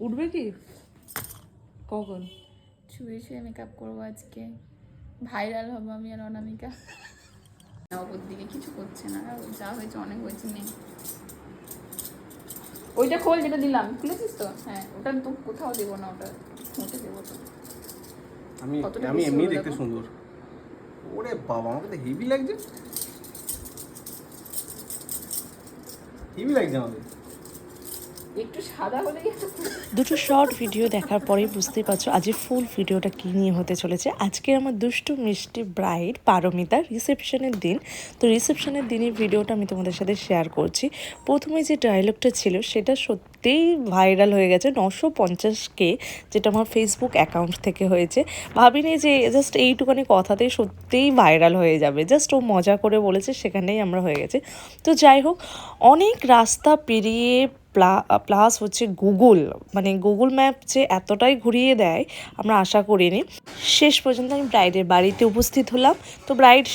উঠবে কি কখন? শুয়ে শুয়ে মেকআপ করবো আজকে, ভাইরাল হবো আমি আর অনামিকা। ওপর দিকে কিছু করছে না, যা হয়েছে অনেক হয়েছে। নেই ওইটা খোল যেটা দিলাম, খুলেছিস তো? হ্যাঁ, ওটা তো কোথাও দেবো না, ওটা মুখে দেবো তো। আমি এমনি দেখতে সুন্দর। ওরে বাবা, আমাকে তো হেভি লাগছে, হেভি লাগছে আমাদের। একটু সাদা হলেই দুটো শর্ট ভিডিও দেখার পরেই বুঝতেই পারছো আজকে ফুল ভিডিওটা কী নিয়ে হতে চলেছে। আজকে আমার দুষ্টু মিষ্টি ব্রাইড পারমিতার রিসেপশনের দিন। তো রিসেপশনের দিনের ভিডিওটা আমি তোমাদের সাথে শেয়ার করছি। প্রথমে যে ডায়লগটা ছিল সেটা সত্যিই ভাইরাল হয়ে গেছে 950K, যেটা আমার ফেসবুক অ্যাকাউন্ট থেকে হয়েছে। ভাবিনি যে জাস্ট এইটুখানি কথাতেই সত্যিই ভাইরাল হয়ে যাবে। জাস্ট ও মজা করে বলেছে, সেখানেই আমরা হয়ে গেছে। তো যাই হোক, অনেক রাস্তা পেরিয়ে প্লাস হচ্ছে গুগল ম্যাপ যে এতটাই ঘুরিয়ে দেয় আমরা আশা করিনি। শেষ পর্যন্ত আমি ব্রাইডের বাড়িতে উপস্থিত হলাম। তো ব্রাইড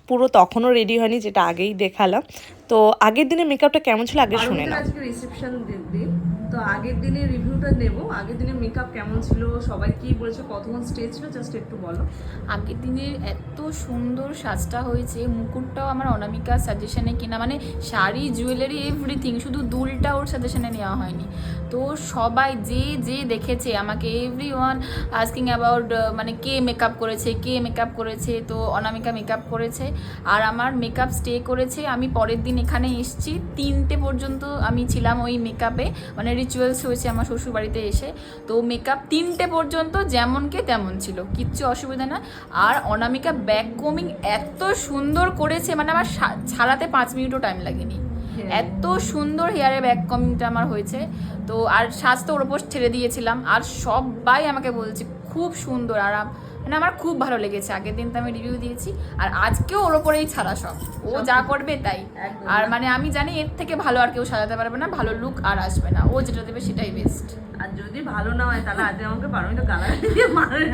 পুরো তখনও রেডি হয়নি, যেটা আগেই দেখালাম। তো আগের দিনে মেকআপটা কেমন ছিল আগে শুনে নাও। আজকে রিসেপশন দিন, তো আগের দিনের রিভিউটা নেব। আগের দিনের মেকআপ কেমন ছিল, সবাই কি বলেছে, কতক্ষণ স্টে ছিল, জাস্ট একটু বলো। আগের দিনের এত সুন্দর সাজটা হয়েছে, মুকুটটাও আমার অনামিকার সাজেশনে কিনা, মানে শাড়ি জুয়েলারি এভরিথিং, শুধু দুলটা ওর সাজেশনে নেওয়া হয়নি। তো সবাই যে দেখেছে আমাকে, এভরি ওয়ান আস্কিং অ্যাবাউট মানে কে মেকআপ করেছে। তো অনামিকা মেকআপ করেছে, আর আমার মেকআপ স্টে করেছে। আমি পরের দিন এখানে এসেছি 3টে পর্যন্ত আমি ছিলাম ওই মেকআপে, মানে রিচুয়ালস হয়েছে আমার শ্বশুর বাড়িতে এসে। তো মেকআপ 3টে পর্যন্ত যেমনকে তেমন ছিল, কিচ্ছু অসুবিধা না। আর অনামিকা ব্যাক কমিং এত সুন্দর করেছে, মানে আমার ছাড়াতে 5 মিনিটও টাইম লাগেনি, এত সুন্দর হেয়ারে ব্যাক কমিংটা আমার হয়েছে। তো আর সাজ তো ওর ওপর ছেড়ে দিয়েছিলাম, আর সবাই আমাকে বলছে খুব সুন্দর। আর মানে আমার খুব ভালো লেগেছে। আগের দিন তো আমি রিভিউ দিয়েছি, আর আজকেও ওর ওপরেই ছাড়া সব, ও যা করবে তাই। আর মানে আমি জানি এর থেকে ভালো আর কেউ সাজাতে পারবে না, ভালো লুক আর আসবে না, ও যেটা দেবে সেটাই বেস্ট। আর যদি ভালো না হয় তাহলে আজকে আমাকে পারমিতা গালাগালি দিয়ে মারে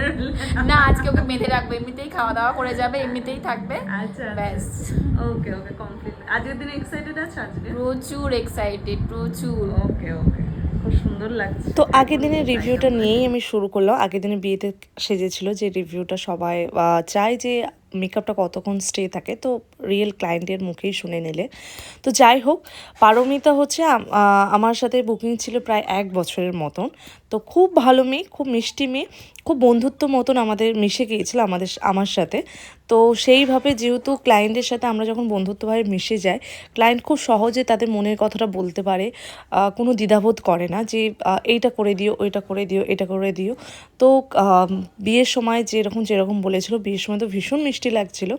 না, আজকে ওকে বেঁধে রাখবো, এমনিতেই খাওয়া দাওয়া করে যাবে, এমনিতেই থাকবে। আচ্ছা, ব্যাস। ওকে কমপ্লিট। আজকের দিনে এক্সাইটেড আছে আজকে? প্রচুর এক্সাইটেড, প্রচুর। ওকে খুব সুন্দর লাগছে। তো আগের দিনের রিভিউটা নিয়েই আমি শুরু করলাম। আগের দিনে বিয়েতে সেজেছিল যে রিভিউটা সবাই চায় যে মেকআপটা কতক্ষণ স্টে থাকে, তো রিয়েল ক্লায়েন্টের মুখেই শুনে নিলে। তো যাই হোক, পারমিতা হচ্ছে আমার সাথে বুকিং ছিল প্রায় 1 বছরের মতন। তো খুব ভালো মেয়ে, খুব মিষ্টি মেয়ে, খুব বন্ধুত্ব মতন আমাদের মিশে গিয়েছিল আমার সাথে। তো সেইভাবে যেহেতু ক্লায়েন্টের সাথে আমরা যখন বন্ধুত্বভাবে মিশে যাই, ক্লায়েন্ট খুব সহজে তাদের মনের কথাটা বলতে পারে, কোনো দ্বিধাবোধ করে না যে এইটা করে দিও, ওইটা করে দিও, এটা করে দিও। তো বিয়ের সময় যেরকম বলেছিল, বিয়ের সময় তো ভীষণ মিষ্টি লাগছিল।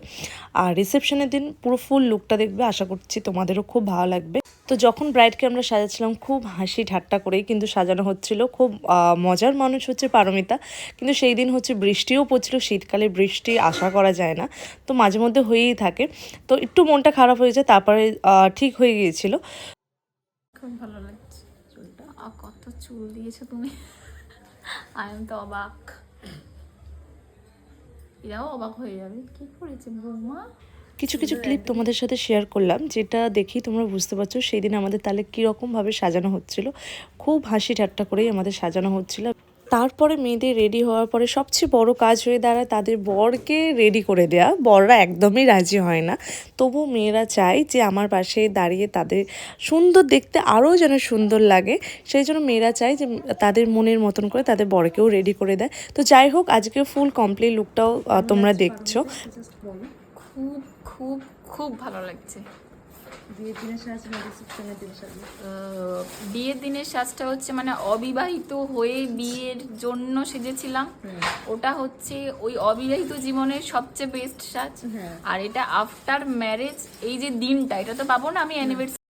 আর রিসেপশনের দিন পুরো ফুল লুকটা দেখবে, আশা করছি তোমাদেরও খুব ভালো লাগবে। তো যখন ব্রাইডকে আমরা সাজাচ্ছিলাম খুব হাসি ঠাট্টা করেই কিন্তু সাজানো হচ্ছিল। খুব মজার মানুষ হচ্ছে পারমিতা, কিন্তু সেই দিন হচ্ছে বৃষ্টিও পড়ছিল। শীতকালে বৃষ্টি আশা করা যায় না, তো মাঝে মধ্যে হয়েই থাকে। তো একটু মনটা খারাপ হয়ে যায়, তারপরে ঠিক হয়ে গিয়েছিল। খুব ভালো লাগছে চুলটা, আর কত চুল দিয়েছো তুমি, আই এম তো অবাক। এরাও অবাক হয়ে যাবে, কি করেছে বৌমা। কিছু ক্লিপ তোমাদের সাথে শেয়ার করলাম, যেটা দেখি তোমরা বুঝতে পারছো সেই দিন আমাদের তাহলে কীরকমভাবে সাজানো হচ্ছিল। খুব হাসি ঠাট্টা করেই আমাদের সাজানো হচ্ছিল। তারপরে মেয়েদের রেডি হওয়ার পরে সবচেয়ে বড় কাজ হয়ে দাঁড়ায় তাদের বরকে রেডি করে দেওয়া। বররা একদমই রাজি হয় না, তবু মেয়েরা চায় যে আমার পাশে দাঁড়িয়ে তাদের সুন্দর দেখতে আরও যেন সুন্দর লাগে। সেই জন্য মেয়েরা চায় যে তাদের মনের মতন করে তাদের বরকেও রেডি করে দেয়। তো যাই হোক, আজকে ফুল কমপ্লিট লুকটাও তোমরা দেখছো। খুব খুব খুব ভালো লাগছে। বিয়ের দিনের সাজ না রিসেপশনের দিন সাজ? বিয়ের দিনের সাজটা হচ্ছে মানে অবিবাহিত হয়ে বিয়ের জন্য সেজেছিলাম, ওটা হচ্ছে ওই অবিবাহিত জীবনের সবচেয়ে বেস্ট সাজ। আর এটা আফটার ম্যারেজ, এই যে দিনটা, এটা তো পাবো না আমি অ্যানিভার্সারি